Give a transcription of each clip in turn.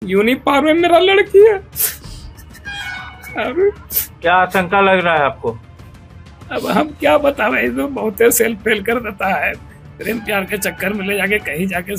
Uniform में मेरा लड़की है। अब क्या आशंका लग रहा है आपको? अब हम क्या बतावें, तो बहुत सेल फेल कर देता है। प्रेम प्यार के चक्कर में ले जाके कहीं जाके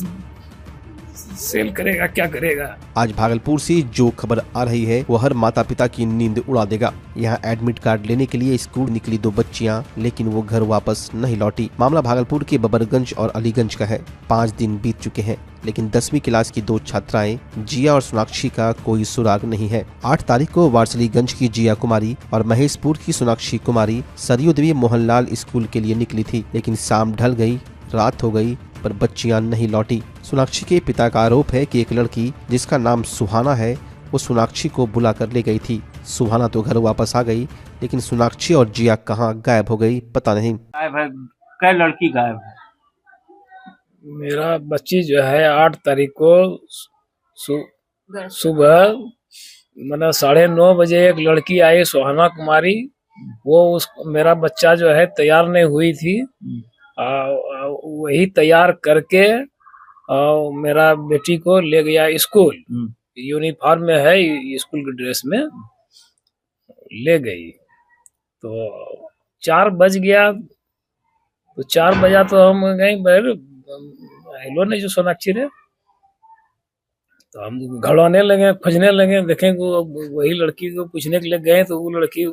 सेल करेगा, क्या करेगा। आज भागलपुर से जो खबर आ रही है वो हर माता पिता की नींद उड़ा देगा। यहाँ एडमिट कार्ड लेने के लिए स्कूल निकली 2 बच्चियाँ, लेकिन वो घर वापस नहीं लौटी। मामला भागलपुर के बबरगंज और अलीगंज का है। 5 दिन बीत चुके हैं, लेकिन 10वीं क्लास की 2 छात्राएं जिया और सोनाक्षी का कोई सुराग नहीं है। 8 तारीख को वारसलीगंज की जिया कुमारी और महेशपुर की सोनाक्षी कुमारी सरयू देवी मोहनलाल स्कूल के लिए निकली थी, लेकिन शाम ढल गई, रात हो गई, पर बच्चियां नहीं लौटी। सोनाक्षी के पिता का आरोप है कि एक लड़की जिसका नाम सुहाना है वो सोनाक्षी को बुला कर ले गई थी। सुहाना तो घर वापस आ गई, लेकिन सोनाक्षी और जिया कहाँ गायब हो गई पता नहीं। गायब है? क्या लड़की गायब है? मेरा बच्ची जो है 8 तारीख को सुबह मतलब 9:30 बजे एक लड़की आई, सुहाना कुमारी। वो मेरा बच्चा जो है तैयार नहीं हुई थी, वही तैयार करके मेरा बेटी को ले गया स्कूल। यूनिफॉर्म में है, स्कूल की ड्रेस में ले गई। तो 4 बज गया, तो 4 बजा तो हम गए बाहर, हेलो नहीं जो सोनाक्षी रे, तो हम घड़ाने लगे, खोजने लगे, देखें वही लड़की को पूछने के लिए गए, तो वो लड़की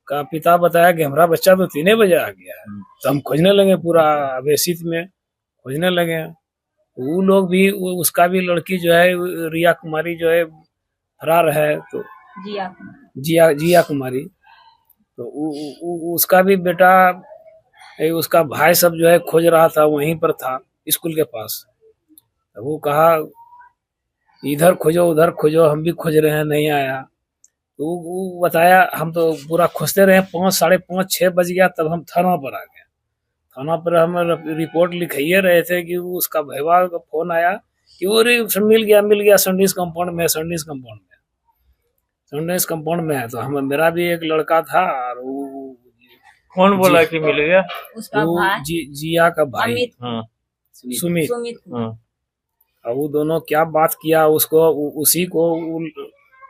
का पिता बताया कि हमारा बच्चा तो 3 बजे आ गया है। तो हम खोजने लगे, पूरा आवेशित में खोजने लगे। वो लोग भी, उसका भी लड़की जो है रिया कुमारी जो है फरार है, तो जिया कुमारी, तो उसका भी बेटा, उसका भाई सब जो है खोज रहा था, वहीं पर था स्कूल के पास। तो वो कहा इधर खोजो उधर खोजो, हम भी खोज रहे हैं, नहीं आया। तो वो बताया, हम तो पूरा खोजते रहे, 5, 5:30, 6 बज गया, तब हम थाना पर आ गए। थाना पर हम रिपोर्ट लिखाइए रहे थे कि उसका भैया का फोन आया कि वो मिल गया संडीज कंपाउंड में, संडीज कंपाउंड में है। तो हम, मेरा भी एक लड़का था, और वो कौन बोला कि मिल गया? उसका भाई जिया का भाई सुमित। और वो दोनों क्या बात किया, उसको उसी को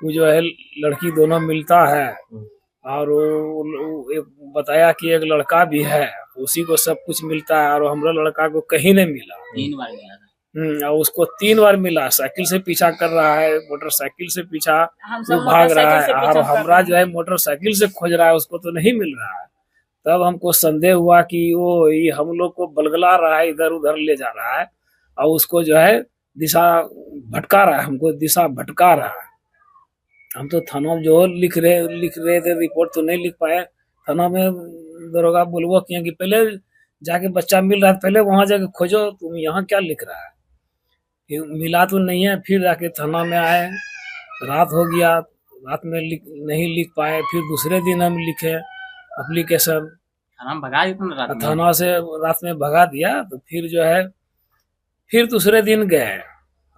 वो जो है लड़की दोनों मिलता है, और वो बताया कि एक लड़का भी है, उसी को सब कुछ मिलता है, और हमारा लड़का को कहीं नहीं मिला। 3 बार मिला, और उसको 3 बार मिला। साइकिल से पीछा कर रहा है, मोटरसाइकिल से पीछा भाग रहा है, और हमारा जो है मोटरसाइकिल से खोज रहा है, उसको तो नहीं मिल रहा है। तब हमको संदेह हुआ कि वो ये हम लोग को बलगला रहा है, इधर उधर ले जा रहा है, और उसको जो है दिशा भटका रहा है, हमको दिशा भटका रहा है। हम तो थाना में जो लिख रहे थे, रिपोर्ट तो नहीं लिख पाए। थाना में दरोगा बोलबो किया कि पहले जाके बच्चा मिल रहा है, पहले वहां जाके खोजो, तुम यहाँ क्या लिख रहा है। फिर मिला तो नहीं है, फिर जाके थाना में आए, रात हो गया, रात में नहीं लिख पाए। फिर दूसरे दिन हम लिखे एप्लीकेशन, थाना से रात में भगा दिया। तो फिर जो है फिर दूसरे दिन गए,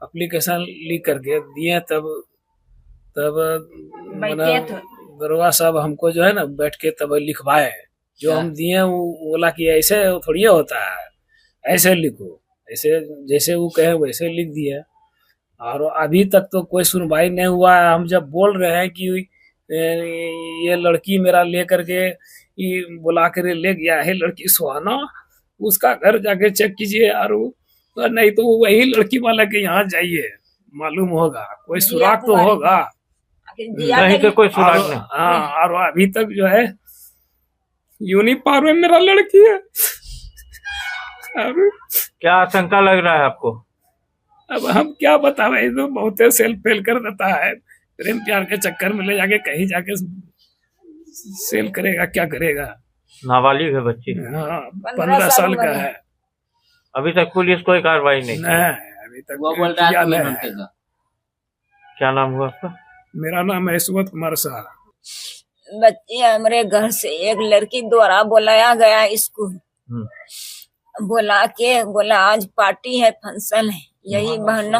एप्लीकेशन लिख करके दिए, तब दरोगा साहब हमको जो है ना बैठ के तब लिखवाए। जो हम दिए वो बोला कि ऐसे थोड़ी होता है, ऐसे लिखो, ऐसे जैसे वो कहे वैसे लिख दिए। और अभी तक तो कोई सुनवाई नहीं हुआ है। हम जब बोल रहे हैं कि ये लड़की मेरा ले करके बुला कर ले गया है लड़की सुहाना, उसका घर जाके चेक कीजिए, और नहीं तो वही लड़की वाला के यहाँ जाइए, मालूम होगा, कोई सुराग तो होगा। नहीं तो कोई सुराग नहीं। हाँ, और अभी तक जो है यूनिफॉर्म में मेरा लड़की है। क्या आशंका लग रहा है आपको? अब हम क्या बतावें, तो बहुत सेल फेल कर देता है। प्रेम प्यार के चक्कर में ले जाके कहीं जाके सेल करेगा, क्या करेगा। नाबालिग है बच्ची? हाँ, 15 साल का है। अभी तक पुलिस कोई कार्रवाई नहीं? अभी तक वो बोल रहा है। क्या नाम हुआ आपका? मेरा नाम है यशवंत कुमार शाह। बच्चे हमारे घर से एक लड़की द्वारा बुलाया गया स्कूल, बोला आज पार्टी है, फंक्शन है, यही बहाना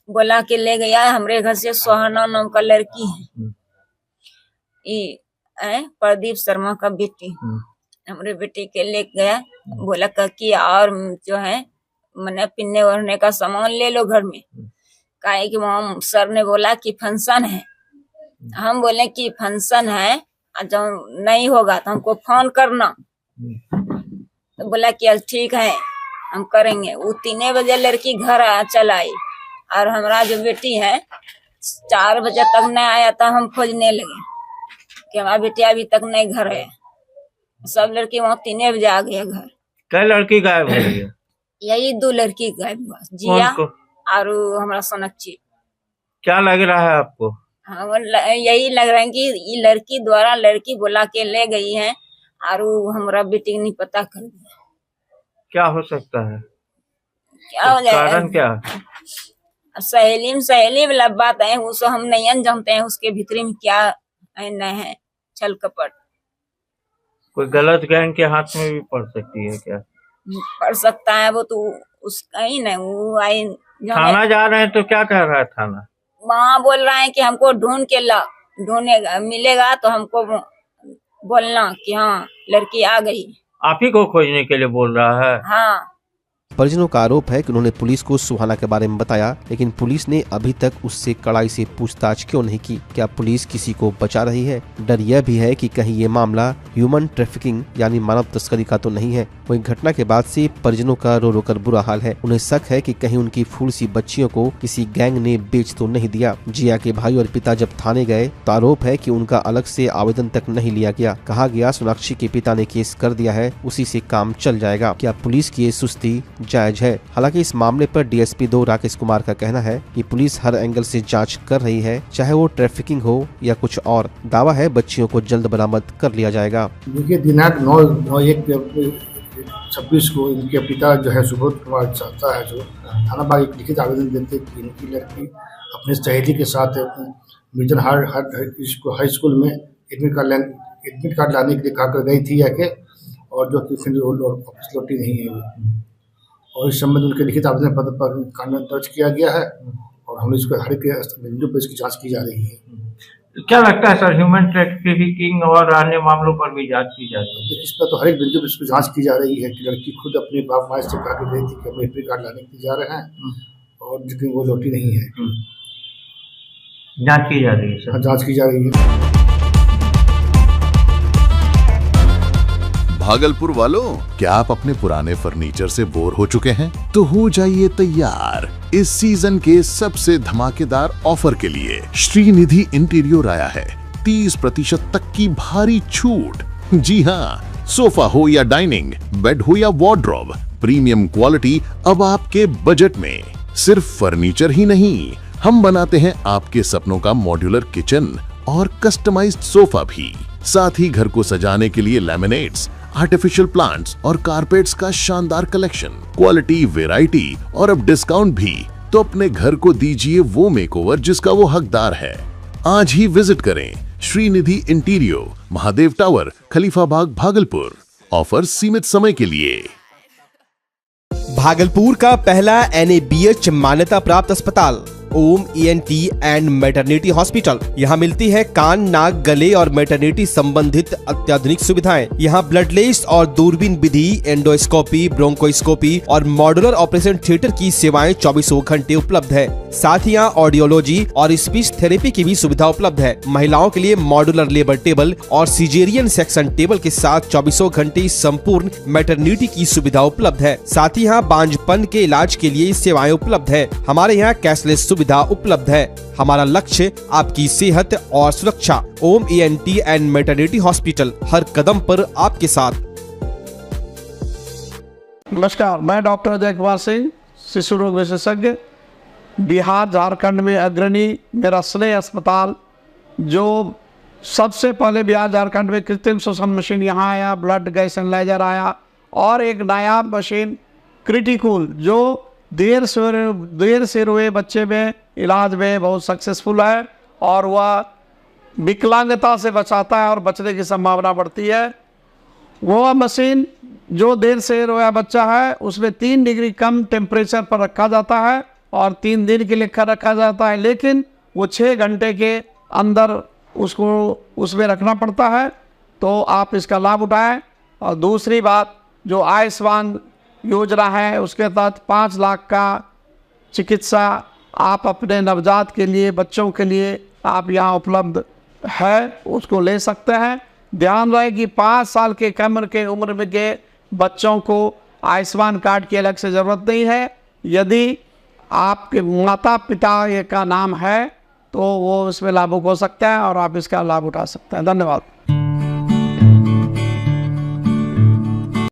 बोला के ले गया। हमारे घर से सुहाना नाम का लड़की है, ये प्रदीप शर्मा का बेटी, हमारे बेटी के ले गया। बोला कि और जो है मैंने पिन्ने ओढ़ने का सामान ले लो घर में। काहे कि वहाँ सर ने बोला कि फंक्शन है। हम बोले कि फंक्शन है, जब नहीं होगा तो हमको फोन करना। तो बोला कि ठीक है हम करेंगे। वो 3 बजे लड़की घर चल आई, और हमारा जो बेटी है 4 बजे तक नहीं आया था। हम खोजने लगे कि हमारा बेटी अभी तक नहीं घर है। सब लड़की वहाँ 3 बजे आ गए घर। क्या लड़की गायब हो गई है? यही 2 लड़की गायब हुआ, जिया कौन को? और हमारा सोनक्षी। क्या लग रहा है आपको? यही लग रहा है कि ये लड़की द्वारा लड़की बुला के ले गई है, और हमारा बेटी नहीं पता कर दिया। क्या हो सकता है? क्या हो जाएगा? कारण क्या है? सहेली वाला बात है, उसे हम नहीं जानते हैं उसके भीतरी में क्या है नहीं है, छल कपट। कोई गलत गैंग के हाथ में भी पड़ सकती है क्या? पड़ सकता है, वो तो उसका ही नहीं। वो आई थाना जा रहे हैं तो क्या कह रहा है थाना? वहाँ बोल रहा है कि हमको ढूंढ के ला, ढूंढेगा मिलेगा तो हमको बोलना कि हाँ लड़की आ गई। आप ही को खोजने के लिए बोल रहा है? हाँ। परिजनों का आरोप है कि उन्होंने पुलिस को सुहाना के बारे में बताया, लेकिन पुलिस ने अभी तक उससे कड़ाई से पूछताछ क्यों नहीं की। क्या पुलिस किसी को बचा रही है? डर यह भी है कि कहीं ये मामला ह्यूमन ट्रैफिकिंग यानी मानव तस्करी का तो नहीं है। वहीं घटना के बाद से परिजनों का रो रो कर बुरा हाल है। उन्हें शक है कि कहीं उनकी फूल सी बच्चियों को किसी गैंग ने बेच तो नहीं दिया। जिया के भाई और पिता जब थाने गए तो आरोप है कि उनका अलग से आवेदन तक नहीं लिया गया। कहा गया सोनाक्षी के पिता ने केस कर दिया है, उसी से काम चल जाएगा। क्या पुलिस की ये सुस्ती जायज है? हालांकि इस मामले पर डीएसपी 2 राकेश कुमार का कहना है कि पुलिस हर एंगल से जांच कर रही है, चाहे वो ट्रैफिकिंग हो या कुछ और। दावा है बच्चियों को जल्द बरामद कर लिया जाएगा। देखिए दिनांक 9/1/26 को इनके पिता जो है सुबोध कुमार चाहता है, जो थाना बाग एक लिखित आवेदन देते कि इनकी लड़की अपने सहेली के साथ मिर्जन हाई स्कूल में एडमिट कार्ड लाने के लिए कहा कर गई थी आके, और जो कि फिर वापस लौटी नहीं है वो। और इस संबंध में उनके लिखित आवेदन पत्र पर कानून दर्ज किया गया है, और हम इसको हर एक बिंदु पर इसकी जांच की जा रही है। क्या लगता है सर, ह्यूमन ट्रैफिकिंग और अन्य मामलों पर भी जांच की जाती है? इस पर तो हर एक बिंदु पर इसको जांच की जा रही है कि लड़की खुद अपने बाप माँ से कहा के गई थी कि हम एडमिट कार्ड लाने के लिए जा रहे हैं, और लेकिन वो लौटी नहीं है। जांच की जा रही है सर? जांच की जा रही है। भागलपुर वालों, क्या आप अपने पुराने फर्नीचर से बोर हो चुके हैं? तो हो जाइए तैयार इस सीजन के सबसे धमाकेदार ऑफर के लिए। श्रीनिधि इंटीरियर आया है 30% तक की भारी छूट। जी हाँ, सोफा हो या डाइनिंग, बेड हो या वार्डरोब, प्रीमियम क्वालिटी अब आपके बजट में। सिर्फ फर्नीचर ही नहीं, हम बनाते हैं आपके सपनों का मॉड्यूलर किचन और कस्टमाइज्ड सोफा भी। साथ ही घर को सजाने के लिए लैमिनेट्स, आर्टिफिशियल प्लांट्स और कारपेट्स का शानदार कलेक्शन, क्वालिटी, वैरायटी और अब डिस्काउंट भी। तो अपने घर को दीजिए वो मेकओवर जिसका वो हकदार है। आज ही विजिट करें श्रीनिधि इंटीरियर, महादेव टावर, खलीफा बाग, भागलपुर। ऑफर सीमित समय के लिए। भागलपुर का पहला NABH मान्यता प्राप्त अस्पताल ओम ENT एंड मैटरनिटी हॉस्पिटल। यहाँ मिलती है कान, नाक, गले और मैटरनिटी संबंधित अत्याधुनिक सुविधाएं। यहाँ ब्लडलेस और दूरबीन विधि, एंडोस्कोपी, ब्रोंकोस्कोपी और मॉड्यूलर ऑपरेशन थिएटर की सेवाएं 24 घंटे उपलब्ध है। साथ ही यहाँ ऑडियोलॉजी और स्पीच थेरेपी की भी सुविधा उपलब्ध है। महिलाओं के लिए मॉड्यूलर लेबर टेबल और सिजेरियन सेक्शन टेबल के साथ 24 घंटे संपूर्ण मैटरनिटी की सुविधा उपलब्ध है। साथ ही यहाँ बांझपन के इलाज के लिए सेवाएं उपलब्ध है। हमारे यहाँ कैशलेस सुविधा उपलब्ध है। हमारा लक्ष्य आपकी सेहत और सुरक्षा। ओम ENT एंड मैटरनिटी हॉस्पिटल, हर कदम पर आपके साथ। नमस्कार, मैं डॉक्टर अजय कुमार सिंह, शिशु रोग विशेषज्ञ, बिहार झारखंड में अग्रणी मेरा स्नेह अस्पताल, जो सबसे पहले बिहार झारखंड में कृत्रिम श्वसन मशीन यहाँ आया, ब्लड गैस एनालाइजर आया, और एक नया मशीन क्रिटिकल जो देर से रोए बच्चे में इलाज में बहुत सक्सेसफुल है, और वह विकलांगता से बचाता है और बचने की संभावना बढ़ती है। वह मशीन जो देर से रोया बच्चा है उसमें 3 डिग्री कम टेम्परेचर पर रखा जाता है और 3 दिन के लिए रखा जाता है, लेकिन वो 6 घंटे के अंदर उसको उसमें रखना पड़ता है। तो आप इसका लाभ उठाएं। और दूसरी बात, जो आयुष्मान योजना है उसके तहत 5 लाख का चिकित्सा आप अपने नवजात के लिए, बच्चों के लिए आप यहाँ उपलब्ध है, उसको ले सकते हैं। ध्यान रहे कि 5 साल के कम के उम्र में के बच्चों को आयुष्मान कार्ड की अलग से ज़रूरत नहीं है। यदि आपके माता पिता का नाम है तो वो इसमें लाभुक हो सकता है और आप इसका लाभ उठा सकते हैं। धन्यवाद।